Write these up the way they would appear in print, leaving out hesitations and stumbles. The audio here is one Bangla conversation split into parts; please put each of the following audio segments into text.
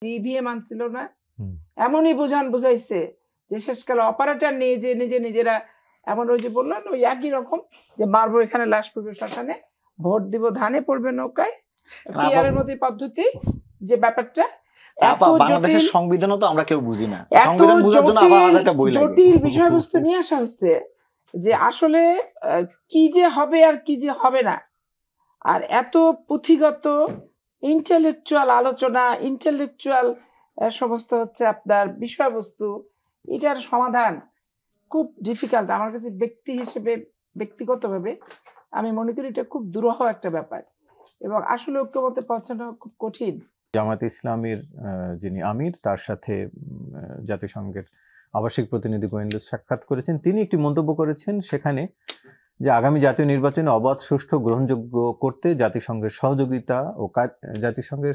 ইভিএম আনছিল না, এমনই বুঝাইছে যে শেষকালে অপারেটর নিয়ে যে নিজেরা এমন ওই যে বললেন ওই একই রকম যে মারবো এখানে লাশ পড়বে শ্মশানে, ভোট দিব ধানে পড়বে নৌকায়, পিআরের মতো পদ্ধতি যে ব্যাপারটা বাংলাদেশের সংবিধানও তো আমরা কেউ বুঝি না, সংবিধান বোঝার জন্য আবার আলাদা একটা বই লাগে। জটিল বিষয়বস্তু নিয়ে আসা হচ্ছে যে আসলে কি যে হবে আর কি যে হবে না, আর এত পুঁথিগত ইন্টেলেকচুয়াল আলোচনা, ইন্টেলেকচুয়াল সমস্ত হচ্ছে আপনার বিষয়বস্তু, এটার সমাধান খুব ডিফিকাল্ট আমার কাছে ব্যক্তি হিসেবে, ব্যক্তিগতভাবে আমি মনে করি এটা খুব দুরূহ একটা ব্যাপার এবং আসলে ঐক্যমতে পৌঁছানো খুব কঠিন। জামায়াতে ইসলামীর যিনি আমির, তার সাথে জাতিসংঘের আবাসিক প্রতিনিধি গোয়েন্দা সাক্ষাৎ করেছেন। তিনি একটি মন্তব্য করেছেন সেখানে যে আগামী জাতীয় নির্বাচনে অবাধ, সুষ্ঠু, গ্রহণযোগ্য করতে জাতিসংঘের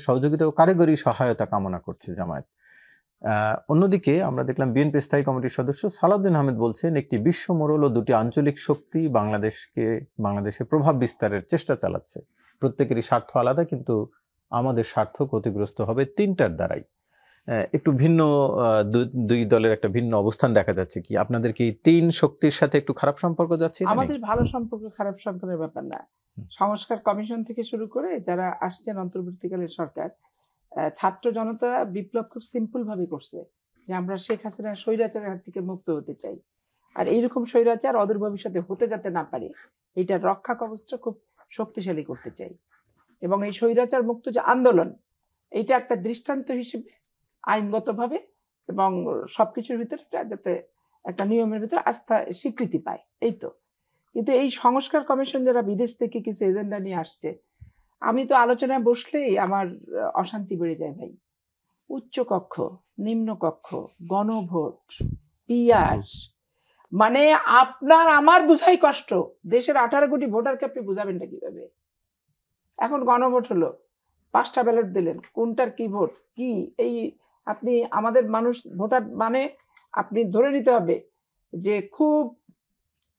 সহযোগিতা ও কারিগরি সহায়তা কামনা করছে জামায়াত। অন্যদিকে আমরা দেখলাম বিএনপি স্থায়ী কমিটির সদস্য সালাউদ্দিন আহমেদ বলছেন একটি বিশ্ব মোড়ল ও দুটি আঞ্চলিক শক্তি বাংলাদেশে প্রভাব বিস্তারের চেষ্টা চালাচ্ছে। প্রত্যেকেরই স্বার্থ আলাদা, কিন্তু আমাদের স্বার্থ ক্ষতিগ্রস্ত হবে তিনটার দ্বারাই। একটু ভিন্ন দুই দলের একটা ভিন্ন অবস্থান দেখা যাচ্ছে। কি আপনাদের কি তিন শক্তির সাথে একটু খারাপ সম্পর্ক যাচ্ছে? আমাদের ভালো সম্পর্ক, খারাপ সম্পর্কের ব্যাপার না। সংস্কার কমিশন থেকে শুরু করে যারা আসছেন অন্তর্বর্তীকালীন সরকার, ছাত্র জনতা বিপ্লব খুব সিম্পল ভাবে করছে যে আমরা শেখ হাসিনা স্বৈরাচারের হাত থেকে মুক্ত হতে চাই, আর এইরকম স্বৈরাচার অদূর ভবিষ্যতে হতে যাতে না পারে এইটার রক্ষা কবচটা খুব শক্তিশালী করতে চাই। এবং এই স্বৈরাচার মুক্ত যে আন্দোলন, এইটা একটা দৃষ্টান্ত হিসেবে আইনগতভাবে এবং সবকিছুর ভিতরে যাতে একটা নিয়মের ভিতরে আস্থা স্বীকৃতি পায়, এই তো। কিন্তু এই সংস্কার কমিশন যারা বিদেশ থেকে কিছু এজেন্ডা নিয়ে আসছে, আমি তো আলোচনায় বসলেই আমার অশান্তি বেড়ে যায় ভাই। উচ্চ কক্ষ, নিম্ন কক্ষ, গণভোট, পিআর, মানে আপনার আমার বুঝাই কষ্ট। দেশের 18 কোটি ভোটারকে আপনি বুঝাবেনটা কিভাবে? এখন গণভোট হলো, 5টা ব্যালট দিলেন, কোনটার কি ভোট কি, এই আপনি আমাদের মানুষ ভোটার মানে আপনি ধরে নিতে হবে যে খুব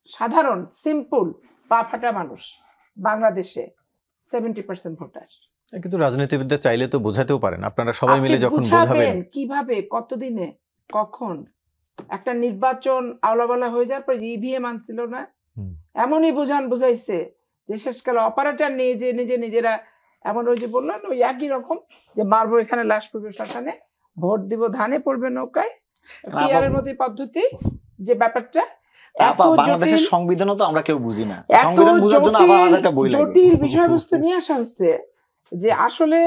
সাধারণ সিম্পল পা ফাটা মানুষ বাংলাদেশে 70% ভোটার। কিন্তু রাজনীতিবিদরা চাইলে তো বোঝাতেও পারেন, আপনারা সবাই মিলে যখন বোঝাবেন কিভাবে, কতদিনে, কখন একটা নির্বাচন আওলাবালা হয়ে যাওয়ার পর ইভিএম আনছিল না, এমনই বুঝাইছে যে শেষকালে অপারেটর নিয়ে যে নিজেরা এমন ওই যে বললেন ওই একই রকম যে মারবো এখানে লাশ পড়বে শ্মশানে, ভোট দিব ধানে পড়বে নৌকায়, পিআরের মতো পদ্ধতি যে ব্যাপারটা। বাংলাদেশের সংবিধানও তো আমরা কেউ বুঝি না, সংবিধান বোঝার জন্য আবার আলাদা একটা বই লাগে। জটিল বিষয়বস্তু নিয়ে আসা হচ্ছে যে আসলে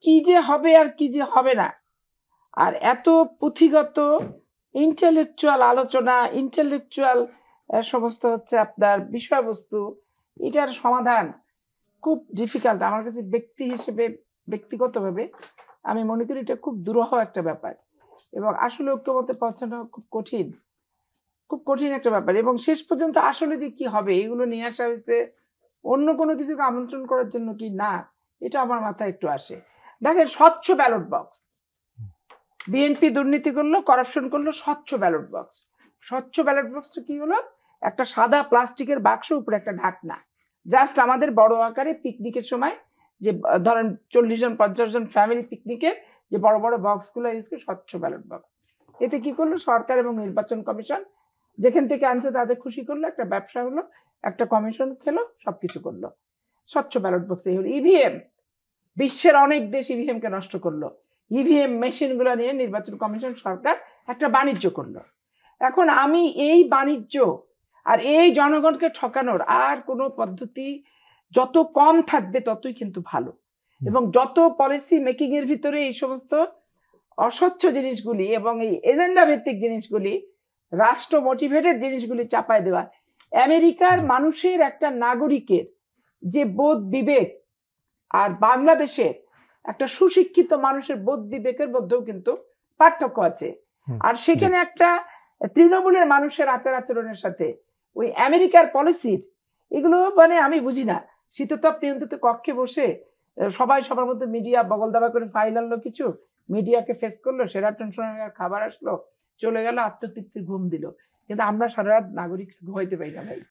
কি যে হবে আর কি যে হবে না, আর এত পুঁথিগত ইন্টেলেকচুয়াল আলোচনা, ইন্টেলেকচুয়াল সমস্ত হচ্ছে আপনার বিষয়বস্তু, এটার সমাধান খুব ডিফিকাল্ট আমার কাছে ব্যক্তি হিসেবে, ব্যক্তিগতভাবে আমি মনে করি এটা খুব দুরূহ একটা ব্যাপার এবং আসলে ঐক্যমতে পৌঁছানো খুব কঠিন, খুব কঠিন একটা ব্যাপার। এবং শেষ পর্যন্ত আসলে যে কি হবে এগুলো নিয়ে আসা হয়েছে অন্য কোনো কিছুকে আমন্ত্রণ করার জন্য কি না, এটা আমার মাথায় একটু আসে। দেখেন, স্বচ্ছ ব্যালট বক্স, বিএনপি দুর্নীতি করলো, করাপশন করলো, স্বচ্ছ ব্যালট বক্স। স্বচ্ছ ব্যালট বক্সটা কি হলো? একটা সাদা প্লাস্টিকের বাক্স, উপরে একটা ঢাকনা, জাস্ট আমাদের বড় আকারে পিকনিকের সময় যে ধরেন 40 জন 50 জন ফ্যামিলি পিকনিকের যে বড় বড় বক্সগুলো ইউজ করে, স্বচ্ছ ব্যালট বক্স। এতে কি করলো সরকার এবং নির্বাচন কমিশন, যেখান থেকে আনছে তাদের খুশি করলো, একটা ব্যবসা হলো, একটা কমিশন খেলো, সবকিছু করলো। স্বচ্ছ ব্যালট বক্স এই হলো। ইভিএম, বিশ্বের অনেক দেশ ইভিএম কে নষ্ট করলো, ইভিএম মেশিনগুলো নিয়ে নির্বাচন কমিশন সরকার একটা বাণিজ্য করলো। এখন আমি এই বাণিজ্য আর এই জনগণকে ঠকানোর আর কোনো পদ্ধতি যত কম থাকবে ততই কিন্তু ভালো, এবং যত পলিসি মেকিং এর ভিতরে এই সমস্ত অস্বচ্ছ জিনিসগুলি এবং এই এজেন্ডা ভিত্তিক জিনিসগুলি, রাষ্ট্র মোটিভেটেড জিনিসগুলি চাপায় দেওয়া, আমেরিকার মানুষের একটা নাগরিকের যে বোধ বিবেক আর বাংলাদেশের একটা সুশিক্ষিত মানুষের বোধ বিবেকের মধ্যেও কিন্তু পার্থক্য আছে। আর সেখানে একটা তৃণমূলের মানুষের আচার আচরণের সাথে ওই আমেরিকার পলিসির, এগুলো মানে আমি বুঝি না। শীততাপ নিয়ন্ত্রিত কক্ষে বসে সবাই সবার মধ্যে মিডিয়া বগল দাবা করে ফাইল আনলো, কিছু মিডিয়াকে ফেস করলো, সেরাটন খাবার আসলো, চলে গেল, আত্মতৃপ্তির ঘুম দিল, কিন্তু আমরা সারা রাত নাগরিক ঘুমাইতে পারি না ভাই।